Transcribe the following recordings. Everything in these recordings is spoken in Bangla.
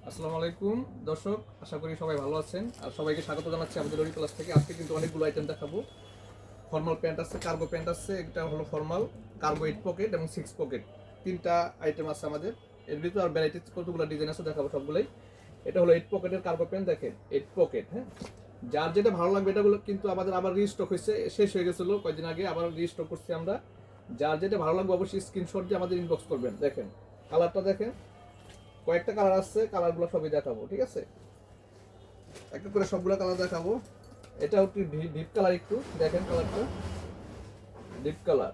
আসসালামু আলাইকুম দর্শক, আশা করি সবাই ভালো আছেন আর সবাইকে স্বাগত জানাচ্ছি আমাদের ওরি ক্লাস থেকে। আজকে কিন্তু অনেকগুলো আইটেম দেখাবো। ফর্মাল প্যান্ট আছে, কার্গো প্যান্ট আছে, এটা হলো ফর্মাল, কার্গো 8 পকেট এবং 6 পকেট, তিনটা আইটেম আছে আমাদের। এর ভিতরে আর ভ্যারাইটি কতগুলো ডিজাইন আছে দেখাবো সবগুলোই। এটা হলো 8 পকেটের কার্গো প্যান্ট, দেখেন 8 পকেট। হ্যাঁ, যার যেটা ভালো লাগবে এটাগুলো কিন্তু আমাদের আবার রিস্টক হয়েছে, শেষ হয়ে গেছিলো কয়েকদিন আগে, আবার রিস্টক করছি আমরা। যার যেটা ভালো লাগবে অবশ্যই স্ক্রিনশট দিয়ে আমাদের ইনবক্স করবেন। দেখেন কালারটা, দেখেন কয়েকটা কালার আছে, কালারগুলো সবই দেখাবো, ঠিক আছে? একটা করে সবগুলো কালার দেখাবো। এটা একটু ডিপ কালার, একটু দেখেন কালারটা ডিপ কালার।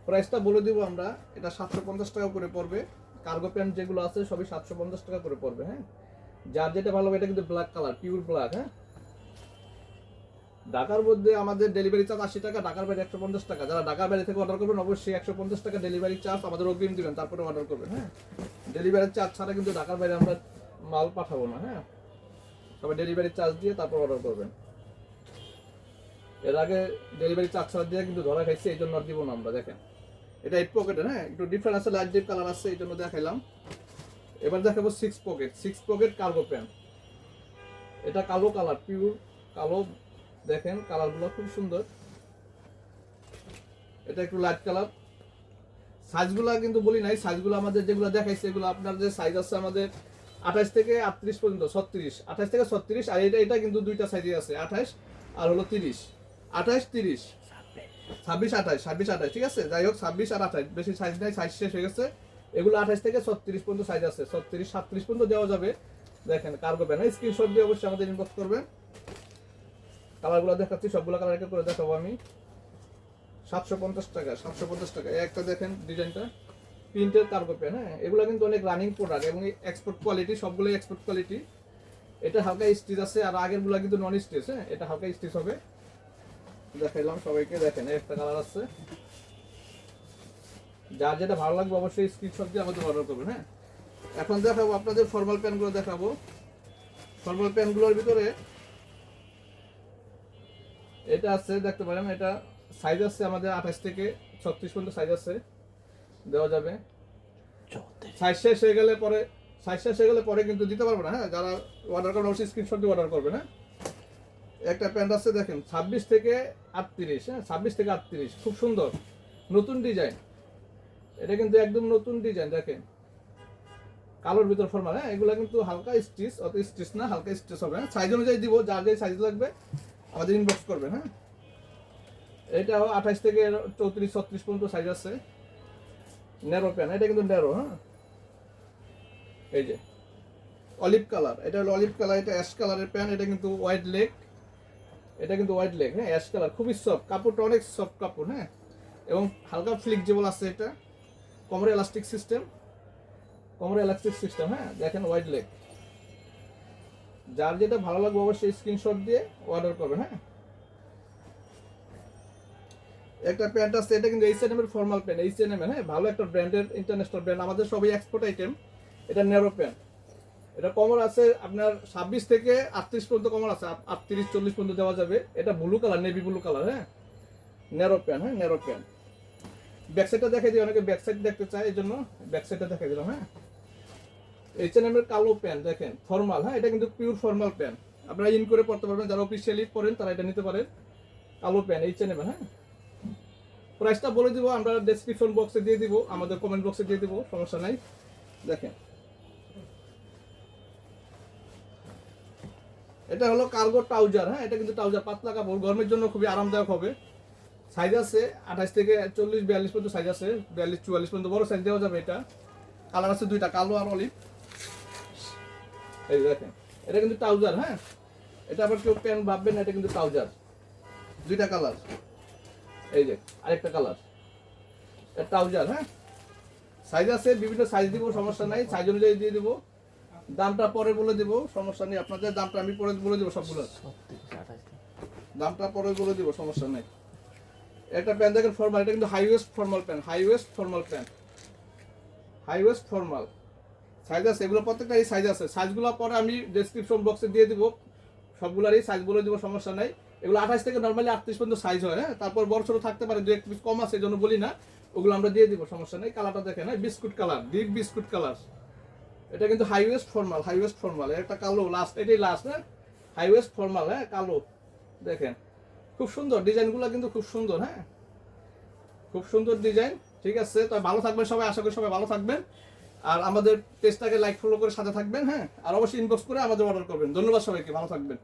প্রাইসটা বলে দিব আমরা, এটা 750 টাকা করে পড়বে। কার্গো প্যান্ট যেগুলো আছে সবই 750 টাকা করে পড়বে। হ্যাঁ, যার যেটা ভালো হবে। এটা কিন্তু ব্ল্যাক কালার, পিওর ব্ল্যাক। হ্যাঁ, ঢাকার মধ্যে আমাদের ডেলিভারি চার্জ 80 টাকা, ঢাকার বাইরে 150 টাকা। যারা ঢাকার বাইরে থেকে অর্ডার করবেন অবশ্যই 150 টাকা ডেলিভারি চার্জ আমাদের অগ্রিম দিবেন, তারপরে অর্ডার করবেন। হ্যাঁ, ডেলিভারি চার্জ ছাড়া কিন্তু ঢাকার বাইরে আমরা মাল পাঠাবো না। হ্যাঁ, সবাই ডেলিভারি চার্জ দিয়ে তারপর অর্ডার করবেন। এর আগে ডেলিভারি চার্জ ছাড়া দিয়ে কিন্তু ধরা খাইছে, এই জন্য আর দিব না আমরা। দেখেন এটা 8 পকেটের। হ্যাঁ, একটু ডিফারেন্ট আছে, লাইট ডিপ কালার আছে, এই জন্য দেখাইলাম। এবার দেখাবো 6 পকেট, 6 পকেট কার্গো প্যান্ট। এটা কালো কালার, পিওর কালো। দেখেন কালারগুলো খুব সুন্দর। এটা একটু লাইট কালার। সাইজগুলো কিন্তু বলি নাই, সাইজগুলো আমাদের যেগুলো দেখাইছে এগুলো আপনার যে সাইজ আছে আমাদের 28 থেকে 38 পর্যন্ত, 36, 28 থেকে 36। আর এটা কিন্তু দুইটা সাইজে আছে, 28 আর হলো 30, 28 30, 26 28, 26 28, ঠিক আছে? যাই হোক 26 আর 28, বেশি সাইজ নাই, সাইজ শেষ হয়ে গেছে। এগুলো 28 থেকে 36 পর্যন্ত সাইজ আছে, 36 37 পর্যন্ত দেওয়া যাবে। দেখেন কার্গো প্যান্ট, স্ক্রিনশট দিয়ে অবশ্যই আমাদের ইনবক্স করবেন। কালারগুলো দেখাচ্ছি, সবগুলো কালার একটা করে দেখাবো আমি। 750 টাকা, 750 টাকা। একটা দেখেন ডিজাইনটা, প্রিন্টের কার্গো প্যান্ট। হ্যাঁ, এগুলো কিন্তু অনেক রানিং প্রোডাক্ট এবং এক্সপোর্ট কোয়ালিটি, সবগুলোই এক্সপোর্ট কোয়ালিটি। এটা হালকা স্টিচ আছে, আর আগেরগুলো কিন্তু নন স্টিচ। হ্যাঁ, এটা হালকা স্টিচ হবে। দেখাইলাম সবাইকে। দেখেন একটা কালার আছে, যার যেটা ভালো লাগবে অবশ্যই স্ক্রিনশট দিয়ে আমাদের অর্ডার করবেন। হ্যাঁ, এখন দেখাবো আপনাদের ফর্মাল প্যান্টগুলো দেখাবো। ফর্মাল প্যান্টগুলোর ভিতরে এটা আছে, দেখতে পারেন। এটা সাইজ আছে আমাদের 28 থেকে 36 পর্যন্ত সাইজ আছে, দেওয়া যাবে। সাইজ শেষ হয়ে গেলে পরে, সাইজ শেষ হয়ে গেলে পরে কিন্তু দিতে পারবো না। হ্যাঁ, যারা অর্ডার করবেন অবশ্যই স্ক্রিনশট দিয়ে অর্ডার করবেন। হ্যাঁ, একটা প্যান্ট আছে, দেখেন 26 থেকে 38। হ্যাঁ, 26 থেকে 38, খুব সুন্দর নতুন ডিজাইন। এটা কিন্তু একদম নতুন ডিজাইন। দেখেন কালোর ভিতর ফর্মাল। হ্যাঁ, এগুলো কিন্তু হালকা স্টিচ, অত স্টিচ না, হালকা স্টিচ হবে। হ্যাঁ, সাইজ অনুযায়ী দিব, যার যে সাইজ লাগবে আমাদের ইনবক্স করবেন। হ্যাঁ, এটাও 28 থেকে 34 36 পর্যন্ত সাইজ আছে। ন্যারো প্যান্ট, এটা কিন্তু ন্যারো। হ্যাঁ, এই যে অলিভ কালার, এটা হলো অলিভ কালার, এটা অ্যাশ কালারের প্যান্ট। এটা কিন্তু ওয়াইড লেগ, এটা কিন্তু ওয়াইড লেগ। হ্যাঁ, অ্যাশ কালার, খুবই সফট কাপড়টা, অনেক সফট কাপড়। হ্যাঁ, এবং হালকা ফ্লেক্সিবল আছে। এটা কোমরে এলাস্টিক সিস্টেম, কোমরে এলাস্টিক সিস্টেম। হ্যাঁ, দেখেন ওয়াইড লেগ। যার যেটা ভালো লাগবে অবশ্যই স্ক্রিনশট দিয়ে অর্ডার করবেন। হ্যাঁ, একটা প্যান্ট আছে, এটা কিন্তু H&M এর ফর্মাল প্যান্ট, H&M এর। হ্যাঁ, ভালো একটা ব্র্যান্ডের, ইন্টারন্যাশনাল ব্র্যান্ড, আমাদের সবই এক্সপোর্ট আইটেম। এটা ন্যারো প্যান্ট। এটা কমর আছে আপনার 26 থেকে 38 পর্যন্ত কমর আছে, 38 40 পর্যন্ত দেওয়া যাবে। এটা blue colour, navy blue colour. হ্যাঁ, ন্যারো প্যান্ট। হ্যাঁ, ন্যারো প্যান্ট। ব্যাক সাইডটা দেখে দিই, অনেকে ব্যাক সাইড দেখতে চায়, এই জন্য ব্যাক সাইডটা দেখে দিলাম। হ্যাঁ, H&M এর কালো প্যান্ট, দেখেন ফর্মাল। হ্যাঁ, এটা কিন্তু পিওর ফর্মাল প্যান্ট, আপনারা ইন করে পড়তে পারবেন। যারা অফিসিয়ালি পরেন তারা এটা নিতে পারেন। কালো প্যান্ট H&M এর। হ্যাঁ, প্রাইসটা বলে দিব আমরা, ডেসক্রিপশন বক্সে দিয়ে দিব, আমাদের কমেন্ট বক্সে দিয়ে দিব, সমস্যা নাই। দেখেন এটা হলো কার্গো ট্রাউজার। হ্যাঁ, এটা কিন্তু ট্রাউজার, পাতলা কাপড়, গরমের জন্য খুবই আরামদায়ক হবে। সাইজ আছে 28 থেকে 40 42 পর্যন্ত সাইজ আছে, 42 44 পর্যন্ত বড় সাইজ দেওয়া যাবে। এটা কালার আছে দুইটা, কালো আর অলিভ। এই দেখেন এটা কিন্তু ট্রাউজার। হ্যাঁ, এটা আবার কেউ প্যান্ট ভাববেন না, এটা কিন্তু ট্রাউজার। দুইটা কালার, এই যে আরেকটা কালার, এটা ট্রাউজার। হ্যাঁ, সাইজ আছে, বিভিন্ন সাইজ দিব, সমস্যা নাই, সাইজ অনুযায়ী দিয়ে দিব। দামটা পরে বলে দিব, সমস্যা নেই। আপনাদের দামটা আমি পরে বলে দিব, সবগুলো দামটা পরে বলে দিব, সমস্যা নেই। একটা প্যান্ট দেখেন ফর্মাল, এটা কিন্তু high waist formal pant, high waist formal pant, high waist formal. Size আছে, এগুলো প্রত্যেকটারই সাইজ আছে। সাইজগুলো পরে আমি ডেসক্রিপশন বক্সে দিয়ে দিব, সবগুলোরই সাইজ বলে দিব, সমস্যা নাই। এগুলো 28 থেকে নর্মালি 38 পর্যন্ত সাইজ হয়। হ্যাঁ, তারপর বড় ছোট থাকতে পারে, দু এক পিস কম আছে, এই জন্য বলি না। ওগুলো আমরা দিয়ে দিব, সমস্যা নেই। কালারটা দেখেন, হ্যাঁ biscuit colour, deep biscuit colour. এটা কিন্তু হাইওয়েস্ট ফর্মাল একটা কালো লাস্ট, এটাই লাস্ট হ্যাঁ, হাইওয়েস্ট ফর্মাল হ্যাঁ কালো। দেখেন খুব সুন্দর ডিজাইনগুলো, কিন্তু খুব সুন্দর হ্যাঁ, খুব সুন্দর ডিজাইন। ঠিক আছে, তো ভালো থাকবেন সবাই, আশা করি সবাই ভালো থাকবেন। আর আমাদের পেজটাকে লাইক ফলো করে সাথে থাকবেন হ্যাঁ, আর অবশ্যই ইনবক্স করে আমাদের অর্ডার করবেন। ধন্যবাদ সবাইকে, ভালো থাকবেন।